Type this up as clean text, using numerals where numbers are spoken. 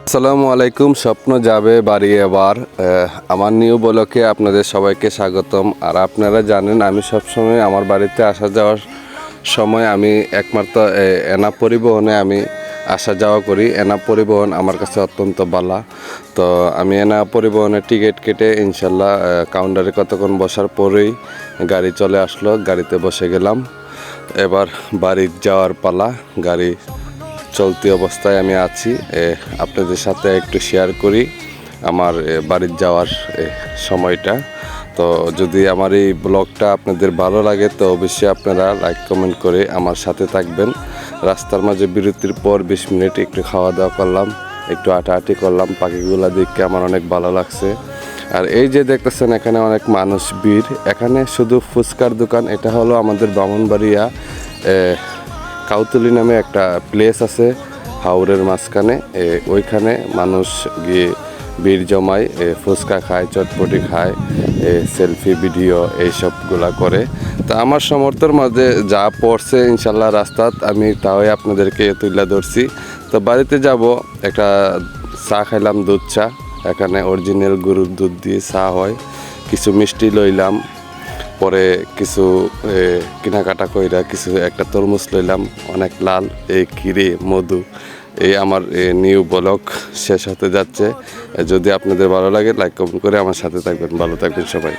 আসসালামু আলাইকুম। স্বপ্ন যাবে বাড়ি এবার। আমার নিউ ব্লগে আপনাদের সবাইকে স্বাগতম। আর আপনারা জানেন আমি সবসময় আমার বাড়িতে আসা যাওয়ার সময় আমি একমাত্র এনাপ পরিবহনে আমি আসা যাওয়া করি। এনাপ পরিবহন আমার কাছে অত্যন্ত ভালো। তো আমি এনাপ পরিবহনের টিকিট কেটে ইনশাল্লাহ কাউন্টারে কতক্ষণ বসার পরেই গাড়ি চলে আসলো। গাড়িতে বসে গেলাম। এবার বাড়ি যাওয়ার পালা। গাড়ি চলতি অবস্থায় আমি আছি। আপনাদের সাথে একটু শেয়ার করি আমার বাড়ির যাওয়ার সময়টা। তো যদি আমার এই ব্লগটা আপনাদের ভালো লাগে তো অবশ্যই আপনারা লাইক কমেন্ট করে আমার সাথে থাকবেন। রাস্তার মাঝে বিরতির পর 20 মিনিট একটু খাওয়া দাওয়া করলাম, একটু হাঁটাহাঁটি করলাম। পাখিগুলো দেখে আমার অনেক ভালো লাগছে। আর এই যে দেখতেছেন এখানে অনেক মানুষ ভিড়। এখানে শুধু ফুচকার দোকান। এটা হলো আমাদের ব্রাহ্মণবাড়িয়া কাউতুলি নামে একটা প্লেস আছে হাওরের মাঝখানে। ওইখানে মানুষ গিয়ে ভিড় জমায়, ফুচকা খায়, চটপটি খায়, সেলফি ভিডিও এইসবগুলা করে। তো আমার সমর্থর মাঝে যা পড়ছে ইনশাল্লাহ রাস্তাত আমি তাও আপনাদেরকে তুলে ধরছি। তো বাড়িতে যাব, একটা চা খাইলাম, দুধ চা। এখানে অরিজিনাল গরুর দুধ দিয়ে চা হয়। কিছু মিষ্টি লইলাম, পরে কিছু কেনাকাটা কইরা কিছু একটা তরমুজ লইলাম, অনেক লাল। এই কিরে মধু। এই আমার নিউ ব্লগ শেষ হতে যাচ্ছে। যদি আপনাদের ভালো লাগে লাইক কমেন্ট করে আমার সাথে থাকবেন। ভালো থাকবেন সবাই।